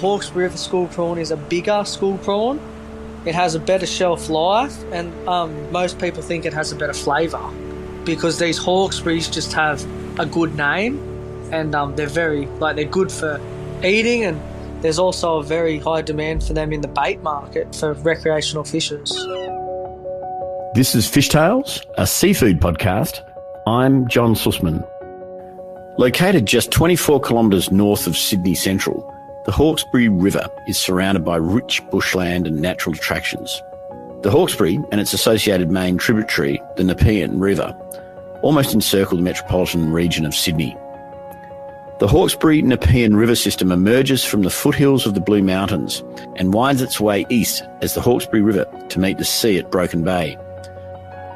Hawkesbury River school prawn is a bigger school prawn. It has a better shelf life, and most people think it has a better flavour because these Hawkesburys just have a good name, and they're good for eating, and there's also a very high demand for them in the bait market for recreational fishers. This is Fish Tales, a seafood podcast. I'm John Susman. Located just 24 kilometres north of Sydney Central, the Hawkesbury River is surrounded by rich bushland and natural attractions. The Hawkesbury and its associated main tributary, the Nepean River, almost encircle the metropolitan region of Sydney. The Hawkesbury-Nepean River system emerges from the foothills of the Blue Mountains and winds its way east as the Hawkesbury River to meet the sea at Broken Bay.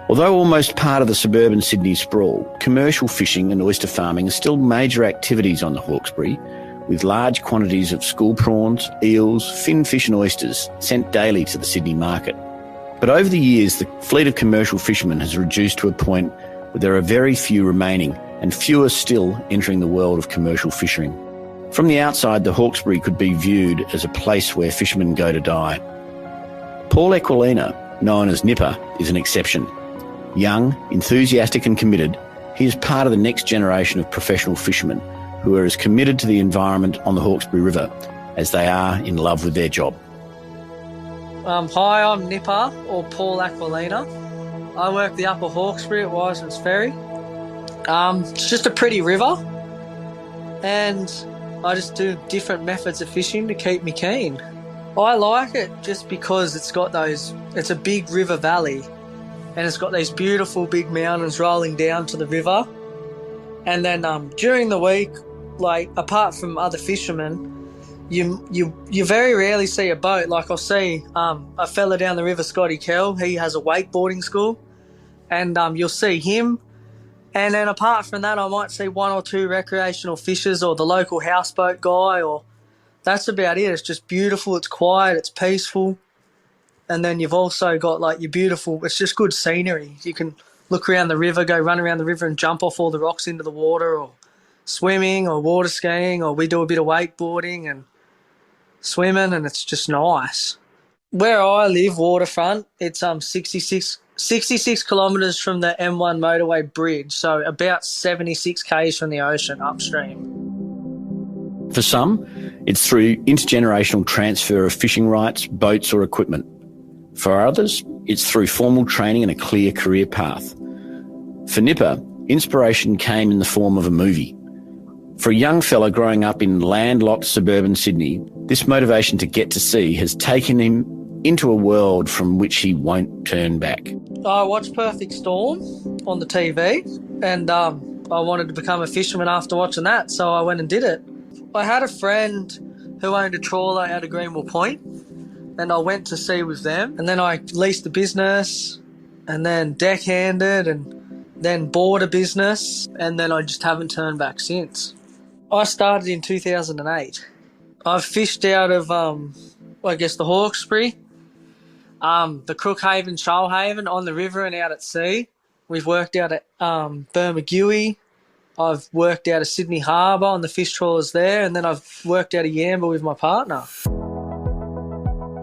Although almost part of the suburban Sydney sprawl, commercial fishing and oyster farming are still major activities on the Hawkesbury, with large quantities of school prawns, eels, fin fish and oysters sent daily to the Sydney market. But over the years, the fleet of commercial fishermen has reduced to a point where there are very few remaining and fewer still entering the world of commercial fishing. From the outside, the Hawkesbury could be viewed as a place where fishermen go to die. Paul Aquilina, known as Nipper, is an exception. Young, enthusiastic and committed, he is part of the next generation of professional fishermen who are as committed to the environment on the Hawkesbury River as they are in love with their job. Hi, I'm Nipper, or Paul Aquilina. I work the Upper Hawkesbury at Wiseman's Ferry. It's just a pretty river, and I just do different methods of fishing to keep me keen. I like it just because it's a big river valley, and it's got these beautiful big mountains rolling down to the river. And then during the week, like apart from other fishermen, you very rarely see a boat. Like I'll see a fella down the river, Scotty Kell, he has a wakeboarding school, and you'll see him. And then apart from that, I might see one or two recreational fishers or the local houseboat guy, or that's about it. It's just beautiful, it's quiet, it's peaceful. And then you've also got like your beautiful, it's just good scenery. You can look around the river, go run around the river and jump off all the rocks into the water, or swimming or water skiing, or we do a bit of wakeboarding and swimming, and it's just nice. Where I live, waterfront, it's 66 kilometres from the M1 motorway bridge, so about 76 k's from the ocean upstream. For some, it's through intergenerational transfer of fishing rights, boats or equipment. For others, it's through formal training and a clear career path. For Nipper, inspiration came in the form of a movie. For a young fella growing up in landlocked suburban Sydney, this motivation to get to sea has taken him into a world from which he won't turn back. I watched Perfect Storm on the TV, and I wanted to become a fisherman after watching that, so I went and did it. I had a friend who owned a trawler out of Greenwell Point, and I went to sea with them, and then I leased the business, and then deckhanded, and then bought a business, and then I just haven't turned back since. I started in 2008. I've fished out of, the Hawkesbury, the Crookhaven, Shoalhaven, on the river and out at sea. We've worked out at Bermagui. I've worked out of Sydney Harbour on the fish trawlers there, and then I've worked out of Yamba with my partner.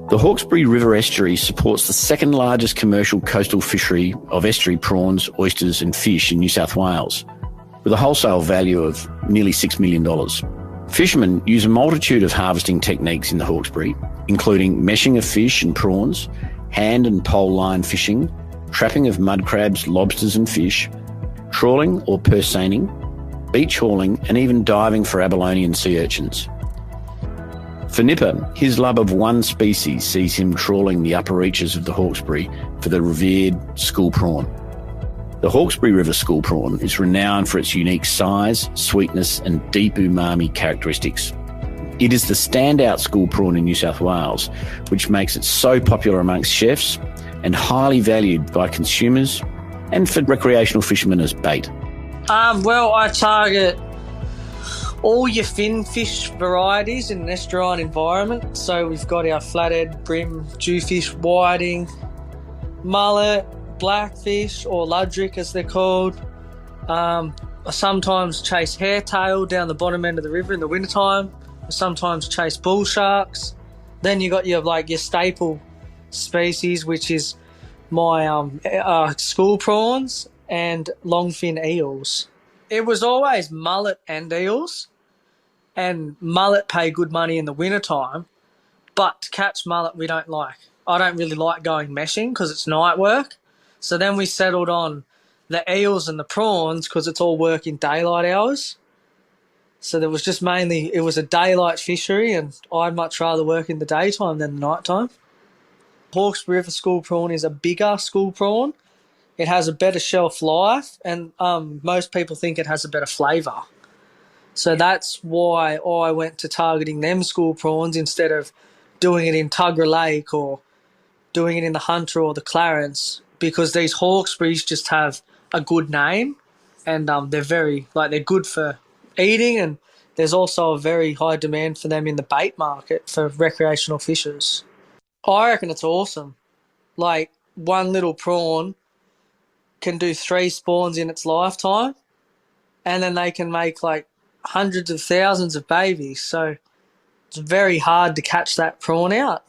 The Hawkesbury River estuary supports the second largest commercial coastal fishery of estuary prawns, oysters and fish in New South Wales, with a wholesale value of nearly $6 million. Fishermen use a multitude of harvesting techniques in the Hawkesbury, including meshing of fish and prawns, hand and pole line fishing, trapping of mud crabs, lobsters and fish, trawling or purseining, beach hauling and even diving for abalone and sea urchins. For Nipper, his love of one species sees him trawling the upper reaches of the Hawkesbury for the revered school prawn. The Hawkesbury River school prawn is renowned for its unique size, sweetness and deep umami characteristics. It is the standout school prawn in New South Wales, which makes it so popular amongst chefs and highly valued by consumers and for recreational fishermen as bait. I target all your fin fish varieties in an estuarine environment. So we've got our flathead, brim, jewfish, whiting, mullet, blackfish or ludrick as they're called. I sometimes chase hairtail down the bottom end of the river in the wintertime. sometimes chase bull sharks. Then you got your staple species, which is my school prawns and longfin eels. It was always mullet and eels, and mullet pay good money in the wintertime, but to catch mullet we don't like. I don't really like going meshing because it's night work. So then we settled on the eels and the prawns because it's all work in daylight hours. So there was just mainly, it was a daylight fishery, and I'd much rather work in the daytime than the nighttime. Hawkesbury River school prawn is a bigger school prawn. It has a better shelf life, and most people think it has a better flavour. So that's why I went to targeting them school prawns instead of doing it in Tuggerah Lake or doing it in the Hunter or the Clarence, because these Hawkesburys just have a good name, and they're good for eating, and there's also a very high demand for them in the bait market for recreational fishers. I reckon it's awesome. Like, one little prawn can do 3 spawns in its lifetime, and then they can make like hundreds of thousands of babies. So it's very hard to catch that prawn out.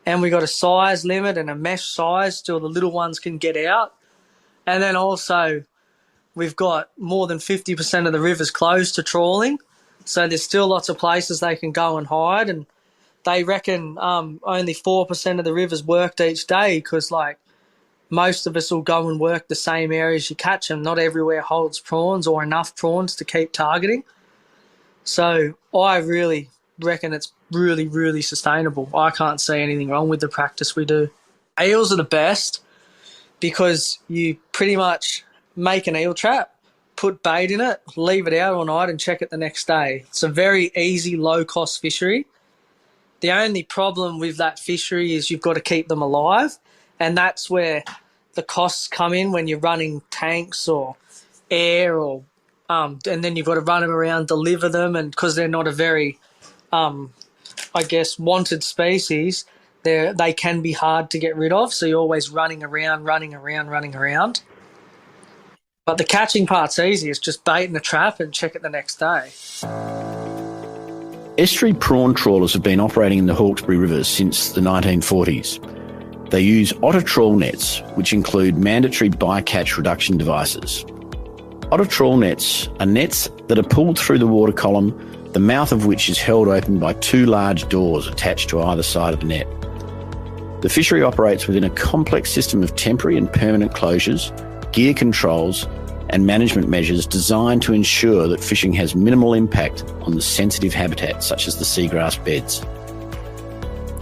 And we got a size limit and a mesh size till the little ones can get out. And then also we've got more than 50% of the rivers closed to trawling. So there's still lots of places they can go and hide. And they reckon only 4% of the rivers worked each day because, like, most of us will go and work the same areas you catch them. Not everywhere holds prawns or enough prawns to keep targeting. So I really reckon it's really, really sustainable. I can't see anything wrong with the practice we do. Eels are the best because you pretty much make an eel trap, put bait in it, leave it out all night and check it the next day. It's a very easy, low-cost fishery. The only problem with that fishery is you've got to keep them alive, and that's where the costs come in when you're running tanks or air, or and then you've got to run them around, deliver them, and because they're not a very, wanted species, they can be hard to get rid of, so you're always running around. But the catching part's easy. It's just bait in a trap and check it the next day. Estuary prawn trawlers have been operating in the Hawkesbury River since the 1940s. They use otter trawl nets, which include mandatory bycatch reduction devices. Otter trawl nets are nets that are pulled through the water column, the mouth of which is held open by 2 large doors attached to either side of the net. The fishery operates within a complex system of temporary and permanent closures, gear controls and management measures designed to ensure that fishing has minimal impact on the sensitive habitats such as the seagrass beds.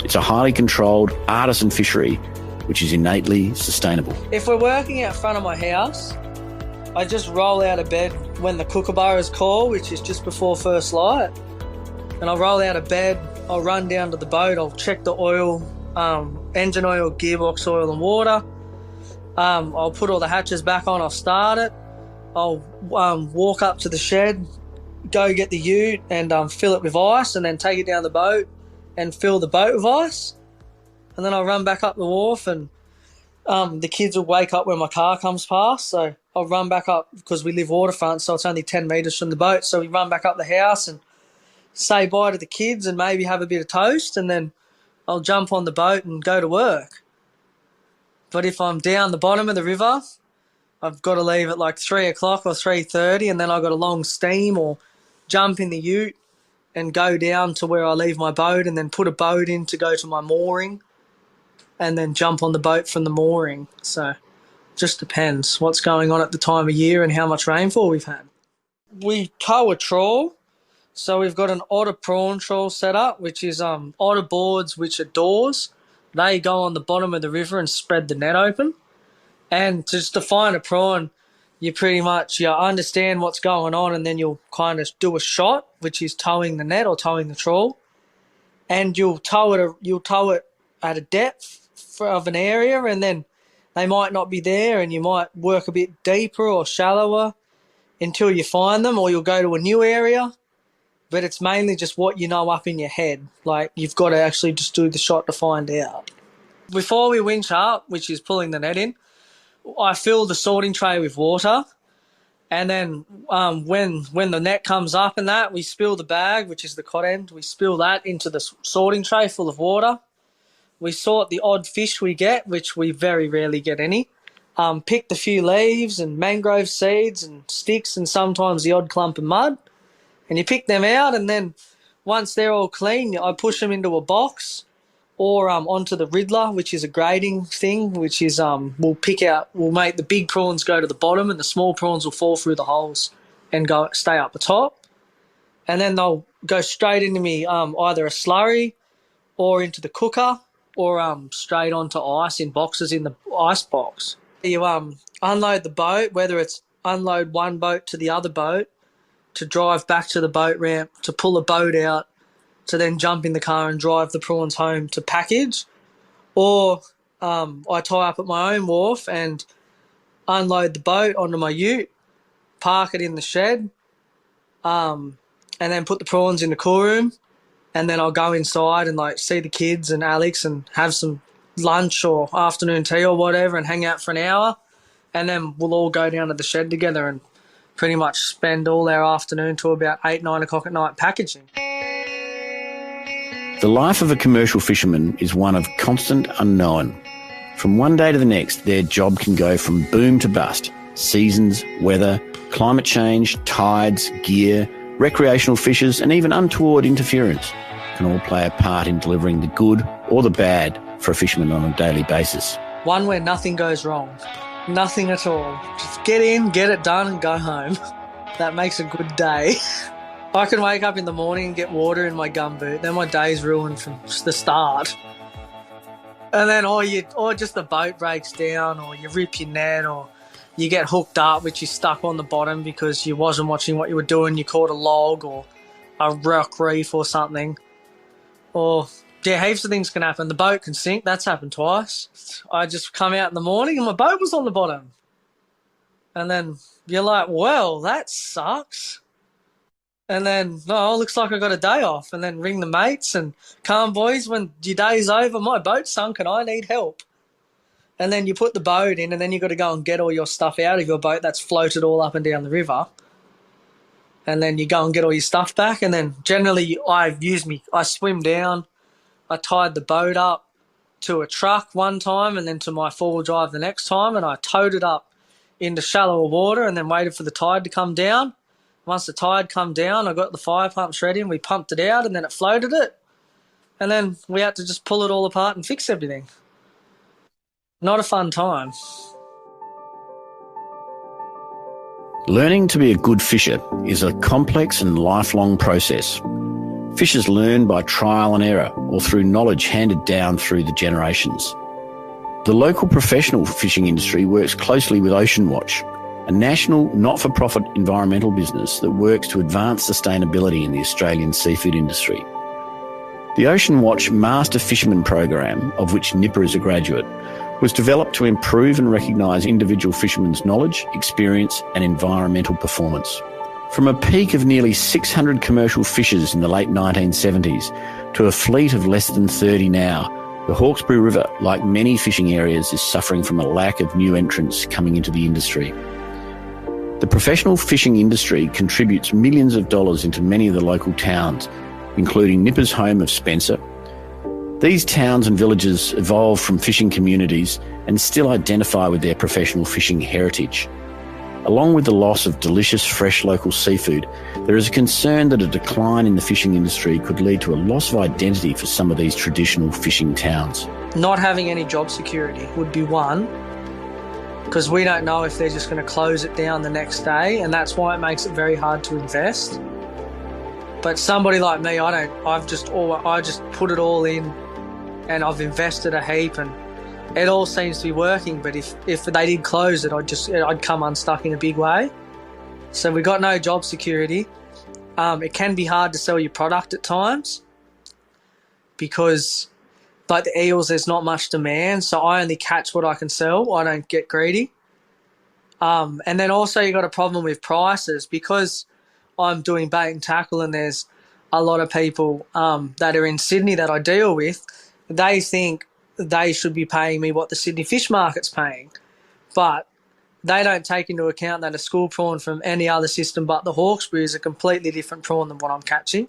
It's a highly controlled artisan fishery which is innately sustainable. If we're working out front of my house, I just roll out of bed when the kookaburras call, which is just before first light, and I'll roll out of bed, I'll run down to the boat, I'll check the oil, engine oil, gearbox oil and water. I'll put all the hatches back on, I'll start it, I'll walk up to the shed, go get the ute and fill it with ice, and then take it down the boat and fill the boat with ice. And then I'll run back up the wharf, and the kids will wake up when my car comes past, so I'll run back up because we live waterfront, so it's only 10 metres from the boat, so we run back up the house and say bye to the kids and maybe have a bit of toast, and then I'll jump on the boat and go to work. But if I'm down the bottom of the river, I've got to leave at like 3 o'clock or 3:30, and then I've got a long steam or jump in the ute and go down to where I leave my boat and then put a boat in to go to my mooring and then jump on the boat from the mooring. So just depends what's going on at the time of year and how much rainfall we've had. We tow a trawl. So we've got an otter prawn trawl set up, which is otter boards, which are doors. They go on the bottom of the river and spread the net open. And just to find a prawn, you understand what's going on, and then you'll kind of do a shot, which is towing the net or towing the trawl. And you'll tow it at a depth of an area, and then they might not be there, and you might work a bit deeper or shallower until you find them, or you'll go to a new area. But it's mainly just what you know up in your head. Like, you've got to actually just do the shot to find out. Before we winch up, which is pulling the net in, I fill the sorting tray with water, And then when the net comes up and that, we spill the bag, which is the cod end. We spill that into the sorting tray full of water. We sort the odd fish we get, which we very rarely get any. Pick the few leaves and mangrove seeds and sticks and sometimes the odd clump of mud. And you pick them out, and then once they're all clean, I push them into a box or onto the riddler, which is a grading thing, which is we'll make the big prawns go to the bottom and the small prawns will fall through the holes and stay up the top. And then they'll go straight into me either a slurry or into the cooker or straight onto ice in boxes in the ice box. You unload the boat, whether it's unload one boat to the other boat, to drive back to the boat ramp, to pull a boat out, to then jump in the car and drive the prawns home to package. Or I tie up at my own wharf and unload the boat onto my ute, park it in the shed, and then put the prawns in the cool room. And then I'll go inside and see the kids and Alex and have some lunch or afternoon tea or whatever and hang out for an hour. And then we'll all go down to the shed together and pretty much spend all our afternoon till about 8, 9 o'clock at night packaging. The life of a commercial fisherman is one of constant unknown. From one day to the next, their job can go from boom to bust. Seasons, weather, climate change, tides, gear, recreational fishes, and even untoward interference can all play a part in delivering the good or the bad for a fisherman on a daily basis. One where nothing goes wrong. Nothing at all. Just get in, get it done, and go home. That makes a good day. I can wake up in the morning and get water in my gumboot. Then my day's ruined from the start. And then or just the boat breaks down, or you rip your net, or you get hooked up, which is stuck on the bottom because you wasn't watching what you were doing. You caught a log or a rock reef or something. Or, yeah, heaps of things can happen. The boat can sink. That's happened twice. I just come out in the morning and my boat was on the bottom. And then you're like, well, that sucks. And then, oh, looks like I got a day off. And then ring the mates and, come boys, when your day's over, my boat's sunk and I need help. And then you put the boat in and then you got to go and get all your stuff out of your boat that's floated all up and down the river. And then you go and get all your stuff back. And then generally I swim down. I tied the boat up to a truck one time and then to my four-wheel drive the next time, and I towed it up into shallower water and then waited for the tide to come down. Once the tide come down, I got the fire pumps ready and we pumped it out and then it floated it. And then we had to just pull it all apart and fix everything. Not a fun time. Learning to be a good fisher is a complex and lifelong process. Fishers learn by trial and error or through knowledge handed down through the generations. The local professional fishing industry works closely with Ocean Watch, a national not-for-profit environmental business that works to advance sustainability in the Australian seafood industry. The Ocean Watch Master Fisherman program, of which Nipper is a graduate, was developed to improve and recognise individual fishermen's knowledge, experience and environmental performance. From a peak of nearly 600 commercial fishers in the late 1970s to a fleet of less than 30 now, the Hawkesbury River, like many fishing areas, is suffering from a lack of new entrants coming into the industry. The professional fishing industry contributes millions of dollars into many of the local towns, including Nipper's home of Spencer. These towns and villages evolved from fishing communities and still identify with their professional fishing heritage. Along with the loss of delicious fresh local seafood, there is a concern that a decline in the fishing industry could lead to a loss of identity for some of these traditional fishing towns. Not having any job security would be one, because we don't know if they're just going to close it down the next day, and that's why it makes it very hard to invest. But somebody like me, I just put it all in and I've invested a heap and it all seems to be working. But if they did close it, I'd come unstuck in a big way. So we got no job security. It can be hard to sell your product at times because like the eels, there's not much demand. So I only catch what I can sell. I don't get greedy. And then also you got a problem with prices because I'm doing bait and tackle and there's a lot of people that are in Sydney that I deal with. They think they should be paying me what the Sydney fish market's paying. But they don't take into account that a school prawn from any other system but the Hawkesbury is a completely different prawn than what I'm catching.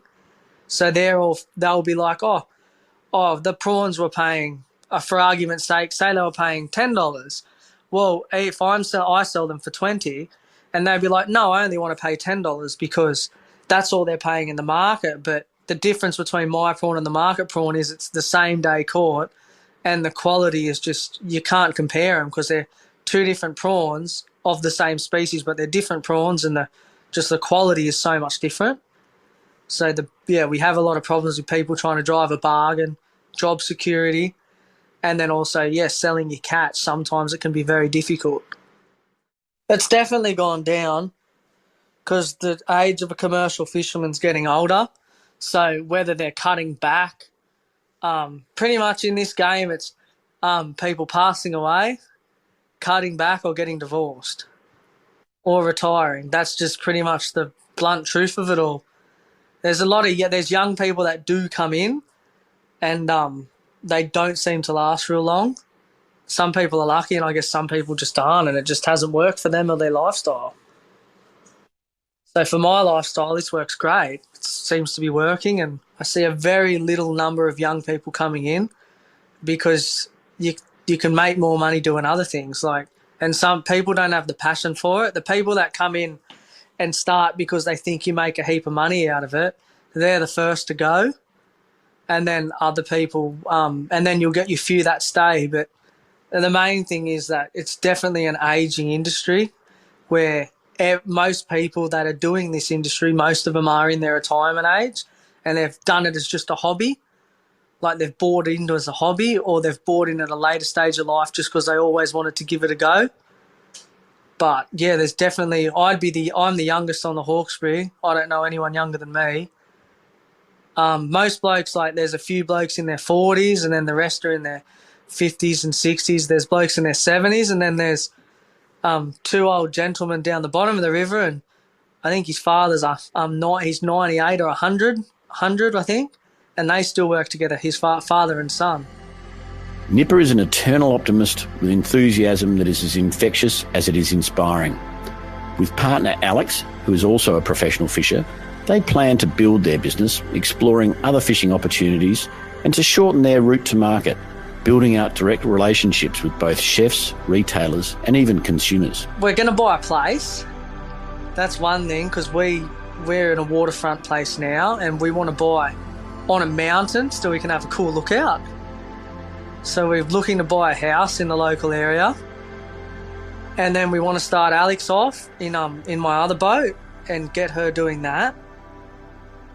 So they'll be like, the prawns were paying, for argument's sake, say they were paying $10. Well, if I sell them for 20, and they'd be like, no, I only want to pay $10 because that's all they're paying in the market. But the difference between my prawn and the market prawn is it's the same day caught, and the quality is just, you can't compare them because they're two different prawns of the same species, but they're different prawns, and the quality is so much different. So we have a lot of problems with people trying to drive a bargain, job security, and then also, selling your catch. Sometimes it can be very difficult. It's definitely gone down because the age of a commercial fisherman's getting older. So whether they're cutting back, pretty much in this game, it's people passing away, cutting back, or getting divorced, or retiring. That's just pretty much the blunt truth of it all. There's there's young people that do come in, and they don't seem to last real long. Some people are lucky, and I guess some people just aren't, and it just hasn't worked for them or their lifestyle. So for my lifestyle, this works great. It seems to be working, and I see a very little number of young people coming in because you can make more money doing other things. And some people don't have the passion for it. The people that come in and start because they think you make a heap of money out of it, they're the first to go. And then other people, and then you'll get your few that stay. But the main thing is that it's definitely an aging industry where most people that are doing this industry, most of them are in their retirement age, and they've done it as just a hobby. Like they've bought into it as a hobby, or they've bought in at a later stage of life just because they always wanted to give it a go. But there's definitely, I'm the youngest on the Hawkesbury. I don't know anyone younger than me. Most blokes, there's a few blokes in their 40s, and then the rest are in their 50s and 60s. There's blokes in their 70s, and then there's two old gentlemen down the bottom of the river, and I think his father's he's 98 or 100, I think, and they still work together, his father and son. Nipper is an eternal optimist with enthusiasm that is as infectious as it is inspiring. With partner Alex, who is also a professional fisher, they plan to build their business, exploring other fishing opportunities, and to shorten their route to market, building out direct relationships with both chefs, retailers, and even consumers. We're going to buy a place. That's one thing, because we're in a waterfront place now, and we want to buy on a mountain so we can have a cool lookout. So we're looking to buy a house in the local area, and then we want to start Alex off in my other boat and get her doing that.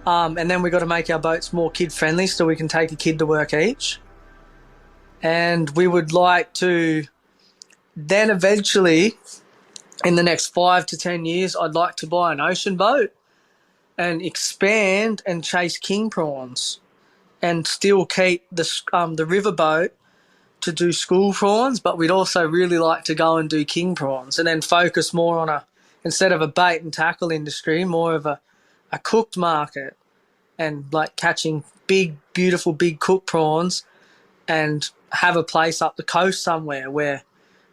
And then we've got to make our boats more kid-friendly so we can take a kid to work each. And we would like to then eventually, in the next 5 to 10 years, I'd like to buy an ocean boat and expand and chase king prawns and still keep the river boat to do school prawns, but we'd also really like to go and do king prawns and then focus more on instead of a bait and tackle industry, more of a cooked market, and catching big, beautiful, big cooked prawns, and have a place up the coast somewhere where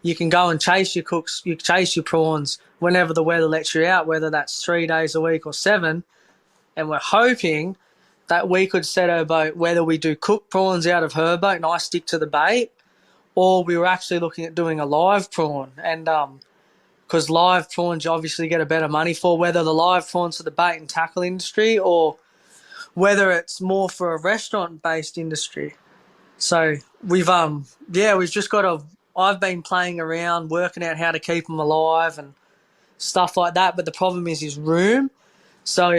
you can go and chase your prawns whenever the weather lets you out, whether that's 3 days a week or 7. And we're hoping that we could set our boat, whether we do cooked prawns out of her boat and I stick to the bait, or we were actually looking at doing a live prawn. And because live prawns you obviously get a better money for, whether the live prawns for the bait and tackle industry or whether it's more for a restaurant-based industry. So we've just got to, I've been playing around, working out how to keep them alive and stuff like that. But the problem is room. So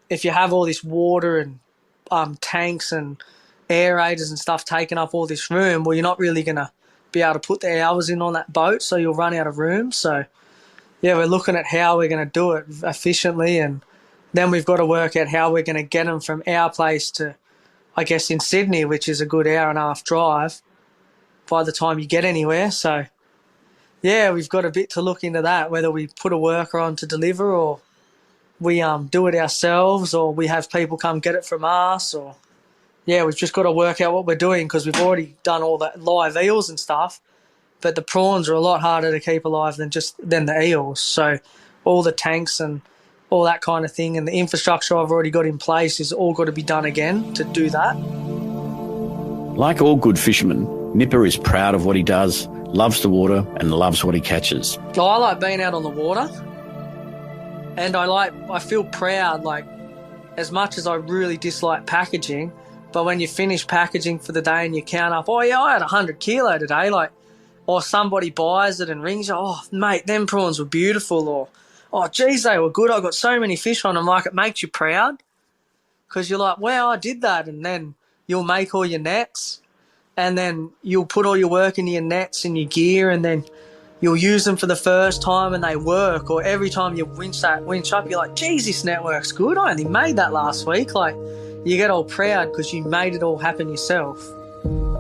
if you have all this water and tanks and aerators and stuff taking up all this room, well, you're not really going to be able to put the hours in on that boat, so you'll run out of room. So, we're looking at how we're going to do it efficiently, and then we've got to work out how we're going to get them from our place to, I guess, in Sydney, which is a good hour and a half drive by the time you get anywhere. So, we've got a bit to look into that, whether we put a worker on to deliver or we do it ourselves, or we have people come get it from us, or we've just got to work out what we're doing, because we've already done all that live eels and stuff, but the prawns are a lot harder to keep alive than the eels. So all the tanks and all that kind of thing and the infrastructure I've already got in place is all got to be done again to do that. Like all good fishermen, Nipper is proud of what he does, loves the water and loves what he catches. I like being out on the water, and I feel proud, like, as much as I really dislike packaging, but when you finish packaging for the day and you count up, oh yeah, I had 100 kilo today, like, or somebody buys it and rings you, oh mate, them prawns were beautiful, or oh geez, they were good, I got so many fish on them. Like, it makes you proud because you're like, wow, I did that. And then you'll make all your nets, and then you'll put all your work into your nets and your gear, and then you'll use them for the first time and they work. Or every time you winch up, you're like, geez, this net works good, I only made that last week. Like, you get all proud because you made it all happen yourself.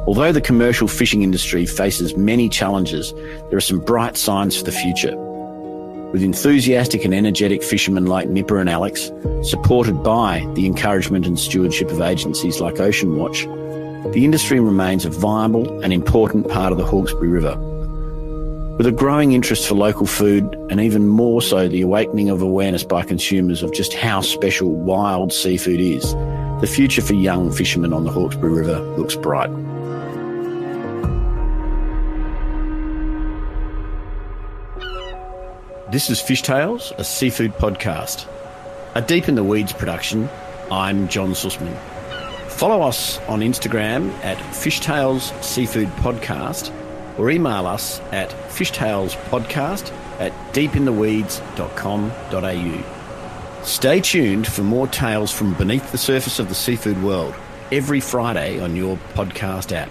Although the commercial fishing industry faces many challenges, there are some bright signs for the future. With enthusiastic and energetic fishermen like Nipper and Alex, supported by the encouragement and stewardship of agencies like Ocean Watch, the industry remains a viable and important part of the Hawkesbury River. With a growing interest for local food, and even more so the awakening of awareness by consumers of just how special wild seafood is, the future for young fishermen on the Hawkesbury River looks bright. This is Fish Tales, a seafood podcast. A Deep in the Weeds production. I'm John Susman. Follow us on Instagram at Fishtails Seafood Podcast, or email us at fishtailspodcast@deepintheweeds.com.au. Stay tuned for more tales from beneath the surface of the seafood world every Friday on your podcast app.